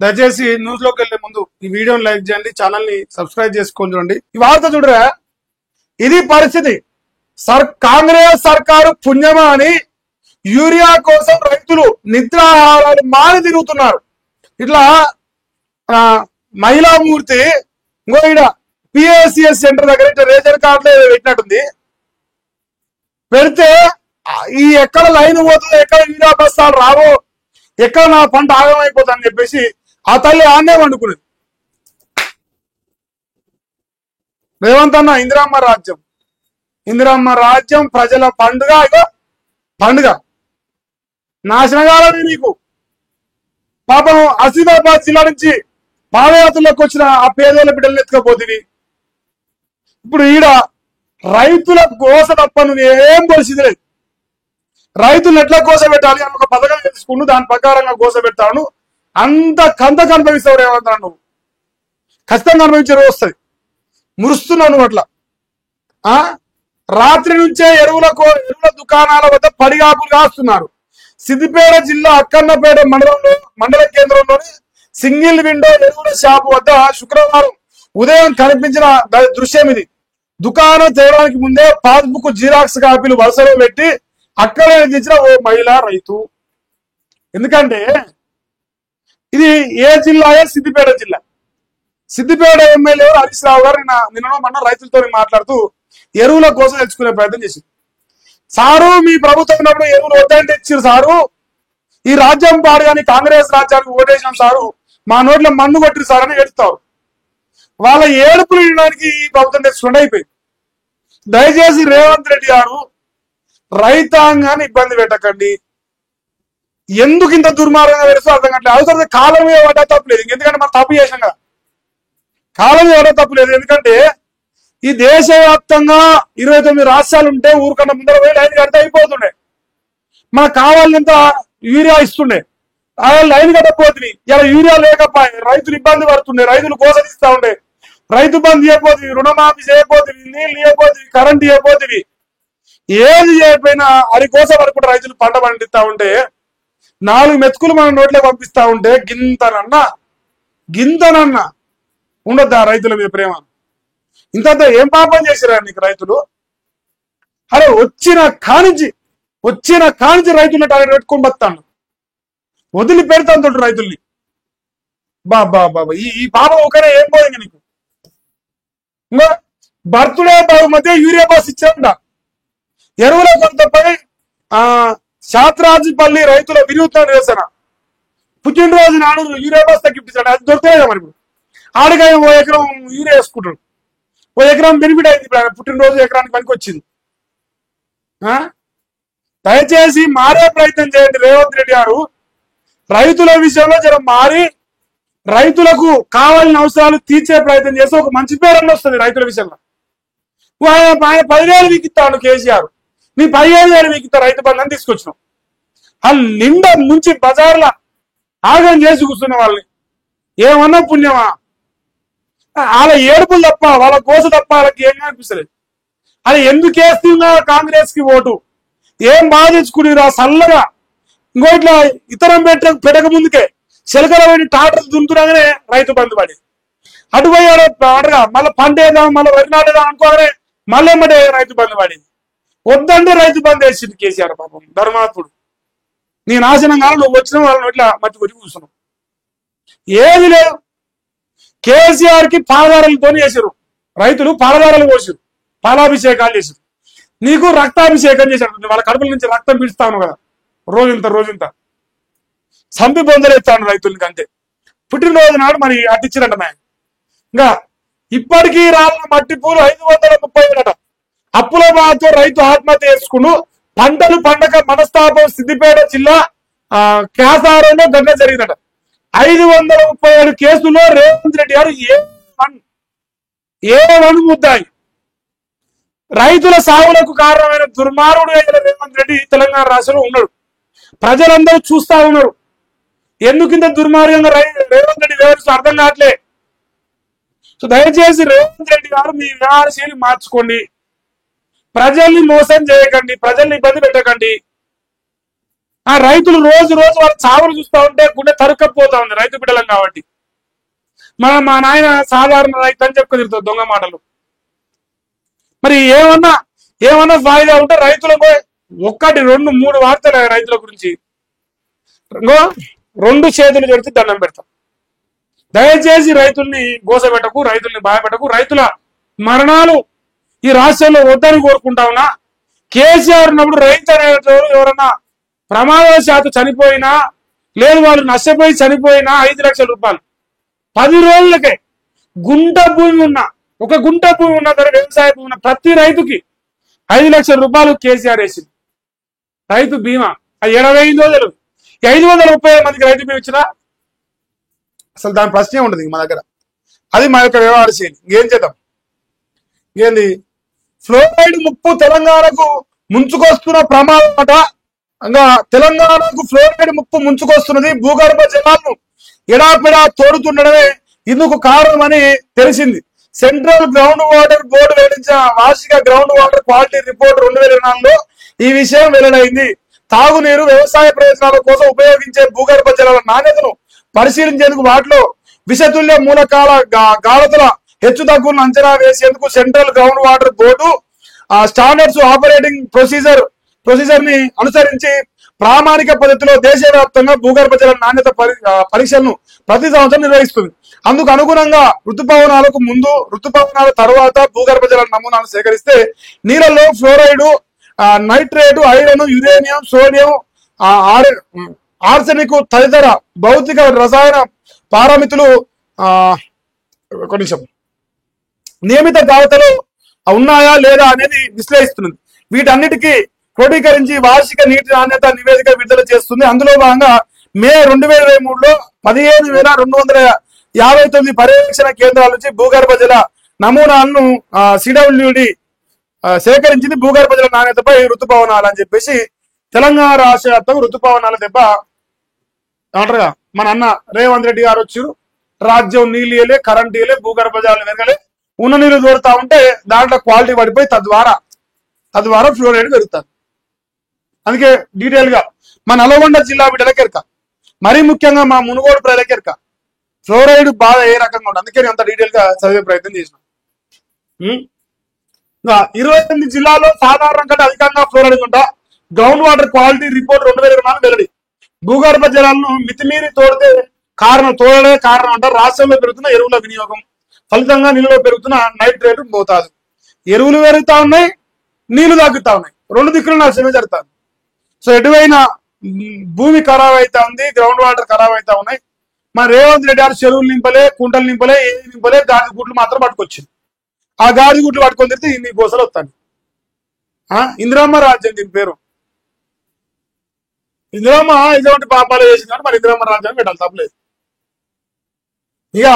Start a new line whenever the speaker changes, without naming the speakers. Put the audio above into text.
దయచేసి న్యూస్ లోకి వెళ్లే ముందు ఈ వీడియోని లైక్ చేయండి, ఛానల్ ని సబ్స్క్రైబ్ చేసుకొని చూడండి. ఈ వార్త చూడరా, ఇది పరిస్థితి. కాంగ్రెస్ సర్కారు పుణ్యమా అని యూరియా కోసం రైతులు నిద్రాహారాలు మాని తిరుగుతున్నారు. ఇట్లా మహిళామూర్తి ఇంకో ఇక్కడ పిఎస్సిఎస్ సెంటర్ దగ్గర ఇట్లా రేషన్ కార్డులు పెట్టినట్టుంది. పెడితే ఈ ఎక్కడ లైన్ పోతుందో, ఎక్కడ యూరియా బస్తాలు రావో, ఎక్కడ నా పంట ఆగమైపోతుంది అని చెప్పేసి ఆ తల్లి ఆన్నే వండుకునేది. రేవంత్ అన్న ఇందిరమ్మ రాజ్యం ప్రజల పండుగ. ఇగో పండుగ నాశనగాలని నీకు పాపం ఆసిఫాబాద్ జిల్లా నుంచి పాదయాత్రలోకి వచ్చిన ఆ పేదోళ్ళ బిడ్డలు ఎత్తుకపోతుంది. ఇప్పుడు ఈడ రైతుల గోస తప్ప నువ్వు ఏం పరిస్థితి లేదు. రైతులు ఎట్లా గోస పెట్టాలి అని ఒక పథకం తెలుసుకుంటూ దాని ప్రకారంగా గోస పెడతాను. అంత అనుభవిస్తావు రేవంత్ అన్న. నువ్వు ఖచ్చితంగా అనుభవించే రోజు వస్తుంది. మురుస్తున్నావు నువ్వు అట్లా. రాత్రి నుంచే ఎరువుల దుకాణాల వద్ద పడిగాపులు కాస్తున్నారు. సిద్దిపేట జిల్లా అక్కన్నపేట మండల కేంద్రంలోని సింగిల్ విండో ఎరువుల షాపు వద్ద శుక్రవారం ఉదయం కనిపించిన దృశ్యం ఇది. దుకాణం చేయడానికి ముందే పాస్బుక్ జిరాక్స్ కాపీలు వరుసలో పెట్టి అక్కడే దించిన ఓ మహిళా రైతు. ఎందుకంటే ఇది ఏ జిల్లా? సిద్దిపేట జిల్లా. సిద్దిపేట ఎమ్మెల్యే హరీష్ రావు గారు నిన్న మొన్న రైతులతో మాట్లాడుతూ ఎరువుల కోసం తెచ్చుకునే ప్రయత్నం చేసింది. సారు, మీ ప్రభుత్వం ఉన్నప్పుడు ఎరువులు వద్దంటే ఇచ్చారు సారు, ఈ రాజ్యం పాడు కానీ కాంగ్రెస్ రాజ్యానికి ఓటేసినాం సారు, మా నోట్ల మన్ను కొట్టిరు సార్ అని ఏడుస్తారు. వాళ్ళ ఏడుపులు ఇవ్వడానికి ఈ ప్రభుత్వం తెచ్చుకుంటే అయిపోయింది. దయచేసి రేవంత్ రెడ్డి గారు రైతాంగాన్ని ఇబ్బంది పెట్టకండి. ఎందుకు ఇంత దుర్మార్గంగా పెడుతూ అర్థం కావట్లేదు. అవసరం కాలం మీద పడ్డా తప్పు లేదు, ఎందుకంటే మనం తప్పు చేసాం కదా. కాలం మీద పడ్డా తప్పు లేదు, ఎందుకంటే ఈ దేశవ్యాప్తంగా 29 రాష్ట్రాలు ఉంటే ఊరికన్నా ముందర పోయి లైన్ కడితే అయిపోతుండే. మనకు కావాలంత యూరియా ఇస్తుండే, లైన్ కట్టపోతుంది. ఇలా యూరియా లేకపోయి రైతులు ఇబ్బంది పడుతుండే, రైతులు కోసలిస్తా ఉండే. రైతు బంధు చేయకపోతుంది, రుణమాఫీ చేయకపోతుంది, నీళ్ళు ఇవ్వకపోతుంది, కరెంట్ ఇవ్వకపోతుంది, ఏది చేయకపోయినా అది కోసం అనుకుంటే రైతులు పంట పండిస్తా ఉంటే 4 మెతుకులు మన నోట్లే పంపిస్తా ఉంటే గింతనన్నా ఉండద్దా రైతుల మీద ప్రేమ? ఇంత ఏం పాపం చేసిరా నీకు రైతులు? అరే వచ్చిన కానించి రైతులను టార్గెట్ పెట్టుకొని బతాను, వదిలి పెడతాను తోటి రైతుల్ని. బాబా ఈ పాపం ఒకరే ఏం పోయింది నీకు. ఇంకా బర్త్డే మధ్య యూరియా బాస్ ఇచ్చారంట. ఎరువుల కొంతపై శాత్రాజుపల్లి రైతుల వినూత్న నిరసన. పుట్టినరోజు నాడు యూరియా బాస్ తగ్గిపించాడు, అది దొరుకుతాయి కదా. మరి ఆడికాయ 1 ఎకరం యూరియా వేసుకుంటాడు, 1 ఎకరం బెనిఫిట్ అయింది. ఇప్పుడు పుట్టినరోజు ఎకరానికి పనికి వచ్చింది. దయచేసి మారే ప్రయత్నం చేయండి రేవంత్ రెడ్డి గారు. రైతుల విషయంలో మారి రైతులకు కావాలని అవసరాలు తీర్చే ప్రయత్నం చేస్తే ఒక మంచి పేరన్న వస్తుంది రైతుల విషయంలో. ఆయన 10,000 వీకిస్తాడు కేసీఆర్, నీ 15,000 వీకిస్తా రైతు బంధు అని తీసుకొచ్చినాం. వాళ్ళు నిండా ముంచి బజార్ల ఆగం చేసి కూర్చున్న వాళ్ళని ఏమన్నా పుణ్యమా? వాళ్ళ ఏడుపులు తప్ప, వాళ్ళ కోస తప్ప వాళ్ళకి ఏం కనిపిస్తలేదు. అది ఎందుకు వేస్తున్నా కాంగ్రెస్ కి ఓటు? ఏం బాగా తెచ్చుకునిరా సల్లగా. ఇంకో ఇట్లా ఇతరం పెట్టక ముందుకే చిలకల పడి టాటర్లు దుంతురాగానే రైతు బంధు పడి అటు పోయాడు అడగా, మళ్ళీ పంట వేద్దాం, మళ్ళీ వరి నాటేద్దాం అనుకోగానే మళ్ళీ ఎమ్మటే రైతు బంధు పడింది. వద్దంటే రైతు బంధు వేసింది కేసీఆర్. పాపం ధర్మాత్ముడు. నీ నాశనం కాలం నువ్వు వచ్చిన వాళ్ళని ఇట్లా మట్టి కొట్టి కూర్చున్నావు. ఏది లేదు. కేసీఆర్ కి పాలధారలతో చేశారు రైతులు, పాలధారలు పోసారు, పాలాభిషేకాలు చేశారు. నీకు రక్తాభిషేకం చేశారు. వాళ్ళ కడుపుల నుంచి రక్తం పీడుస్తాను కదా రోజంత సంపి బొందలేస్తాను రైతులకి. అంతే. పుట్టినరోజు నాడు మరి అట్టించారంట. ఇంకా ఇప్పటికీ రాళ్ళ మట్టి పూలు 530 అప్పుల బాధతో రైతు ఆత్మహత్య చేసుకుని పంటలు పండగ మనస్తాపం. సిద్దిపేట జిల్లా కాసారంలో ఘటన జరిగిందట. 537 కేసుల్లో రేవంత్ రెడ్డి గారు ఏ ముద్దాయి. రైతుల సాగులకు కారణమైన దుర్మార్గుడు రేవంత్ రెడ్డి తెలంగాణ రాష్ట్రంలో ఉన్నాడు. ప్రజలందరూ చూస్తా ఉన్నారు. ఎందుకు ఇంత దుర్మార్గంగా రేవంత్ రెడ్డి వ్యవహరిస్తూ అర్థం కావట్లే. సో దయచేసి రేవంత్ రెడ్డి గారు మీ వ్యవహార శైలి మార్చుకోండి. ప్రజల్ని మోసం చేయకండి, ప్రజల్ని ఇబ్బంది పెట్టకండి. ఆ రైతులు రోజు రోజు వాళ్ళ చావులు చూస్తా ఉంటే గుండె తరుక్కపోతా ఉంది రైతు బిడ్డలం కాబట్టి. మా నాయన సాధారణ రైతు అని చెప్పుకు తిరుగుతుంది దొంగ మాటలు. మరి ఏమన్నా ఫాయిదా ఉంటే రైతులకు ఒక్కటి రెండు మూడు వార్తలు రైతుల గురించి రెండు చేతులు పెడితే దండం పెడతాం. దయచేసి రైతుల్ని గోసపెట్టకు, రైతుల్ని బాధపెట్టకు. రైతుల మరణాలు ఈ రాష్ట్రంలో వద్దని కోరుకుంటా ఉన్నా. కేసీఆర్ ఉన్నప్పుడు రైతు అనేటోడు ఎవరన్నా ప్రమాదవశాత్తు చనిపోయినా లేదు వాళ్ళు నష్టపోయి చనిపోయినా 5 లక్షల రూపాయలు 10 రోజులకే గుంట భూమి ఒక గుంట భూమి ఉన్న వ్యవసాయ భూమి ఉన్న ప్రతి రైతుకి 5 లక్షల రూపాయలు కేసీఆర్ వేసింది. రైతు బీమా అది 75 రోజులు 530 మందికి రైతు బీమా ఇచ్చినా అసలు దాని ప్రశ్నే ఉండదు మా దగ్గర. అది మా యొక్క వ్యవహార శైలి. ఏం చేద్దాం? ఏంది ఫ్లోరైడ్ ముప్పు తెలంగాణకు ముంచుకొస్తున్న ప్రమాదం అట. ఇంకా తెలంగాణకు ఫ్లోరైడ్ ముప్పు ముంచుకొస్తున్నది. భూగర్భ జలాలను ఎడాపెడా తోడుతుండడమే ఇందుకు కారణమని తెలిసింది. సెంట్రల్ గ్రౌండ్ వాటర్ బోర్డు వెల్లడించిన వార్షిక గ్రౌండ్ వాటర్ క్వాలిటీ రిపోర్ట్ 2024లో ఈ విషయం వెల్లడైంది. తాగునీరు, వ్యవసాయ ప్రయోజనాల కోసం ఉపయోగించే భూగర్భ జలాల నాణ్యతను పరిశీలించేందుకు వాటిలో విషతుల్య మూలకాల గాఢతల హెచ్చు తగ్గులను అంచనా వేసేందుకు central ground water board standards operating procedure ని అనుసరించి ప్రామాణిక పద్ధతిలో దేశవ్యాప్తంగా భూగర్భ జల నాణ్యత పరీక్షలను ప్రతి సంవత్సరం నిర్వహిస్తుంది. అందుకు అనుగుణంగా ఋతుపవనాలకు ముందు, ఋతుపవనాల తర్వాత భూగర్భ జల నమూనాలు సేకరిస్తే నీళ్ళలో fluoride, nitrate, iron, uranium, sodium, arsenic తదితర భౌతిక రసాయన పారామితులు నియమిత గాఢతలు ఉన్నాయా లేదా అనేది విశ్లేషిస్తున్నది. వీటన్నిటికీ క్రోడీకరించి వార్షిక నీటి నాణ్యత నివేదిక విడుదల చేస్తుంది. అందులో భాగంగా మే 2023లో 15,259 పర్యవేక్షణ కేంద్రాల నుంచి భూగర్భ జల నమూనాలను సిడబ్ల్యూడి సేకరించింది. భూగర్భ జల నాణ్యతపై ఋతుపవనాలు అని చెప్పేసి తెలంగాణ రాష్ట్ర వ్యాప్తంగా ఋతుపవనాల దెబ్బ అంటారుగా. మన అన్న రేవంత్ రెడ్డి గారు వచ్చారు, రాజ్యం నీళ్ళు ఇయలే, కరెంట్ ఇయలే, భూగర్భ జలాలు వెరగలే, ఉన్న నీళ్లు దూరుతా ఉంటే దాంట్లో క్వాలిటీ పడిపోయి తద్వారా ఫ్లోరైడ్ పెరుగుతారు. అందుకే డీటెయిల్ గా మా నల్గొండ జిల్లా బిడ్డలకి ఎరక, మరీ ముఖ్యంగా మా మునుగోడు ప్రజలకి ఎరక ఫ్లోరైడ్ బాధ ఏ రకంగా ఉంటుంది. అందుకే నేను అంత డీటెయిల్ గా చదివే ప్రయత్నం చేసిన. 28 జిల్లాల్లో సాధారణం కంటే అధికంగా ఫ్లోరైడ్ ఉంటా. గ్రౌండ్ వాటర్ క్వాలిటీ రిపోర్ట్ 2024 వెల్లడి. భూగర్భ జలాలను మితిమీరి తోడలే కారణం అంటారు. రాష్ట్రంలో పెరుగుతున్న ఎరువుల వినియోగం ఫలితంగా నీళ్ళలో పెరుగుతున్న నైట్రేట్ మోతాదు. ఎరువులు పెరుగుతా ఉన్నాయి, నీళ్లు తగ్గుతా ఉన్నాయి. రెండు దిక్కులు నష్టమే జరుగుతుంది. సో ఎటువైనా భూమి ఖరాబ్ అవుతా ఉంది, గ్రౌండ్ వాటర్ ఖరాబ్ అవుతా ఉన్నాయి. మా రేవంత్ రెడ్డి గారు చెరువులు నింపలే, కుంటలు నింపలే, ఏది నింపలే, గాడి గుట్లు మాత్రం పట్టుకొచ్చింది. ఆ గాడి గుట్లు పట్టుకొని తిరిగితే ఇన్ని గోసలు వస్తాను. ఇందిరమ్మ రాజ్యం దీని పేరు. ఇందిరమ్మ ఇటువంటి పాపాలు చేసింది, మరి ఇందిరమ్మ రాజ్యాన్ని పెట్టాలి, తప్పలేదు. ఇక